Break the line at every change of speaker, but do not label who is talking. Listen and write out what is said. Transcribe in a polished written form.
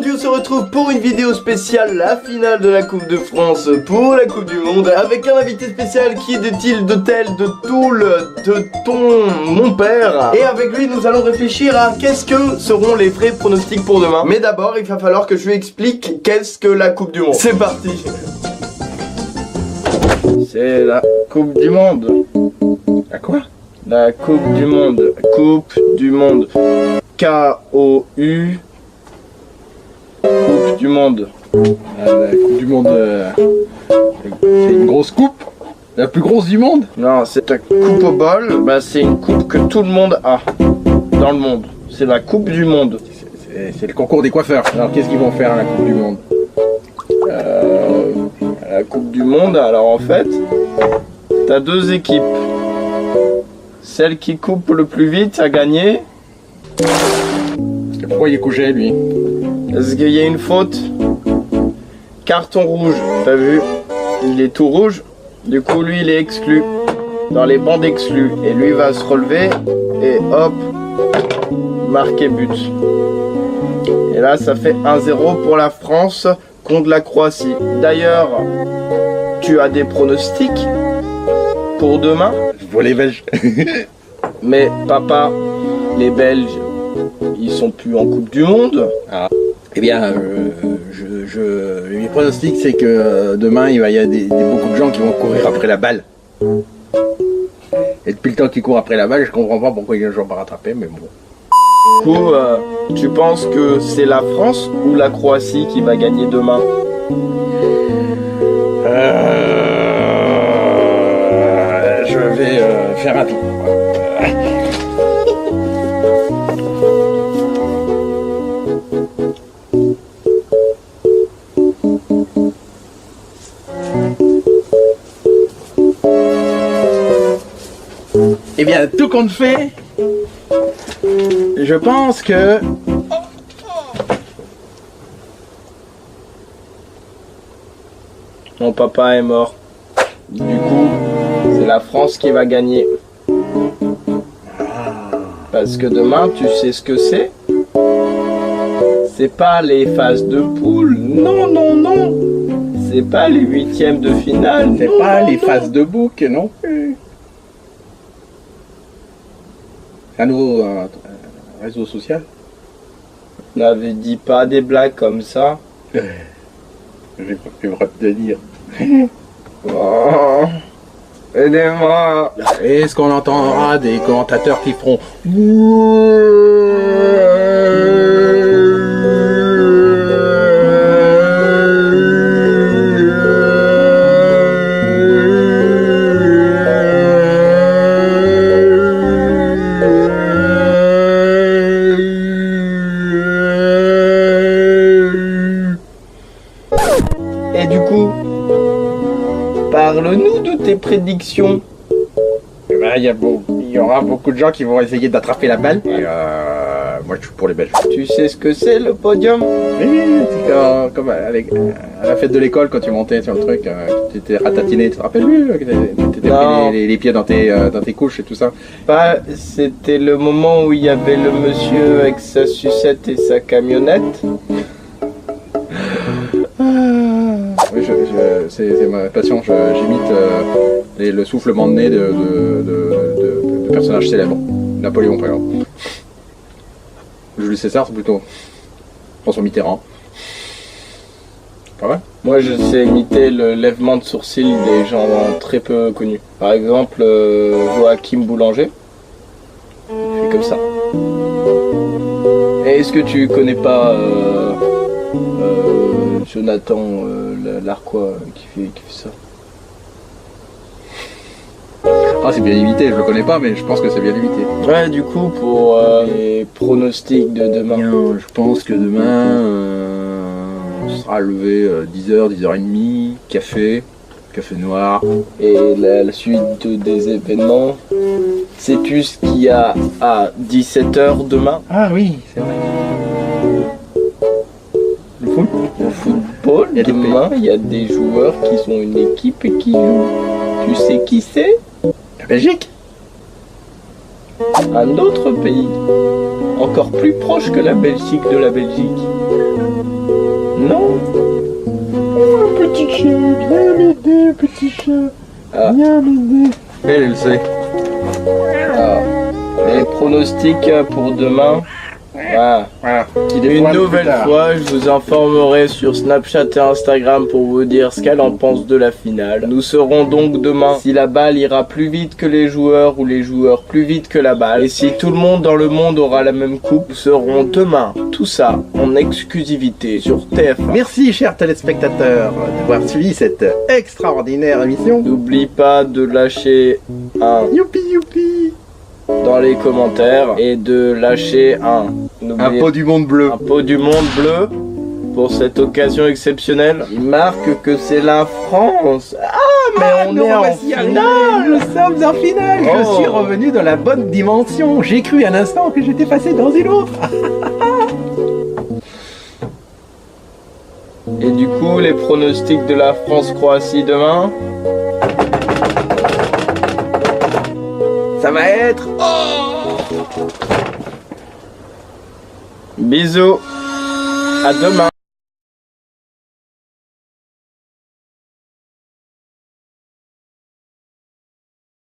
aujourd'hui on se retrouve pour une vidéo spéciale, la finale de la Coupe de France pour la Coupe du Monde, avec un invité spécial qui est de Tille, de Tel, de Toul, de mon père. Et avec lui nous allons réfléchir à qu'est-ce que seront les vrais pronostics pour demain. Mais d'abord il va falloir que je lui explique qu'est-ce que la Coupe du Monde. C'est parti. C'est la Coupe du Monde.
À quoi?
La Coupe du Monde. Coupe du Monde. K-O-U. Coupe du Monde.
La Coupe du Monde, c'est une grosse coupe? La plus grosse du monde?
Non, c'est ta coupe au bol. Bah, c'est une coupe que tout le monde a dans le monde. C'est la Coupe du Monde.
C'est le concours des coiffeurs. Alors qu'est-ce qu'ils vont faire à la Coupe du Monde?
La Coupe du Monde, alors en fait, t'as deux équipes. Celle qui coupe le plus vite a gagné.
Et pourquoi il est couché lui?
Parce qu'il y a une faute. Carton rouge, t'as vu? Il est tout rouge. Du coup, lui, il est exclu. Dans les bandes exclus. Et lui va se relever. Et hop. Marquer but. Et là, ça fait 1-0 pour la France contre la Croatie. D'ailleurs, tu as des pronostics pour demain?
Pour les Belges.
Mais papa, les Belges, ils sont plus en Coupe du Monde.
Ah. Eh bien, mes pronostics, c'est que demain, il va y avoir beaucoup de gens qui vont courir après la balle. Et depuis le temps qu'ils courent après la balle, je comprends pas pourquoi ils ne sont pas rattrapés, mais bon.
Du coup, tu penses que c'est la France ou la Croatie qui va gagner demain?
Je vais faire un tour. Eh bien, tout compte fait, je pense que...
Mon papa est mort. Du coup, c'est la France qui va gagner. Parce que demain, tu sais ce que c'est? C'est pas les phases de poule. Non, non, non. C'est pas les huitièmes de finale.
C'est pas les phases de bouc non plus. Un nouveau réseau social.
N'avait dit pas des blagues comme ça.
J'ai pas pu te dire.
Oh, aidez-moi.
Est-ce qu'on entendra des commentateurs qui feront...
Et du coup, parle-nous de tes prédictions.
Eh ben, il y aura beaucoup de gens qui vont essayer d'attraper la balle. Et moi, je suis pour les Belges.
Tu sais ce que c'est le podium?
Oui, c'est comme à la fête de l'école quand tu montais sur le truc, tu t'étais ratatiné, tu te rappelles lui? Tu t'étais pris les pieds dans tes couches et tout ça.
Bah, c'était le moment où il y avait le monsieur avec sa sucette et sa camionnette.
Oui, c'est ma passion, j'imite le soufflement de nez de personnages célèbres. Napoléon par exemple. Jules César c'est plutôt François Mitterrand. Pas vrai?
Moi je sais imiter le lèvement de sourcils des gens très peu connus. Par exemple Joachim Boulanger. Il fait comme ça. Et est-ce que tu connais pas Jonathan Larquois qui fait ça?
Ah, c'est bien imité, je le connais pas, mais je pense que c'est bien imité.
Ouais, du coup, pour les pronostics de demain.
Bien, je pense que demain, on sera levé 10h, 10h30, café noir.
Et la suite des événements, sais-tu ce qu'il y a à 17h demain?
Ah oui, c'est vrai. Le foot?
Le football, demain, il y a des joueurs qui sont une équipe et qui jouent. Tu sais qui c'est?
La Belgique?
Un autre pays, encore plus proche que la Belgique de la Belgique. Non.
Oh, petit chien, viens m'aider, petit chien. Viens m'aider. Elle le sait.
Ah. Les pronostics pour demain. Voilà. Une nouvelle fois, je vous informerai sur Snapchat et Instagram pour vous dire ce qu'elle en pense de la finale. Nous saurons donc demain si la balle ira plus vite que les joueurs ou les joueurs plus vite que la balle. Et si tout le monde dans le monde aura la même coupe, nous saurons demain tout ça en exclusivité sur TF1.
Merci, chers téléspectateurs, d'avoir suivi cette extraordinaire émission.
N'oublie pas de lâcher un
Youpi youpi.
dans les commentaires et de lâcher un
pot du monde bleu.
Un pot du monde bleu pour cette occasion exceptionnelle. Il marque que c'est la France. Ah, mais on est en finale.
Nous sommes en finale.
Oh.
Je suis revenu dans la bonne dimension. J'ai cru un instant que j'étais passé dans une autre.
Et du coup, les pronostics de la France-Croatie demain.
Ça va être...
Bisous. À demain.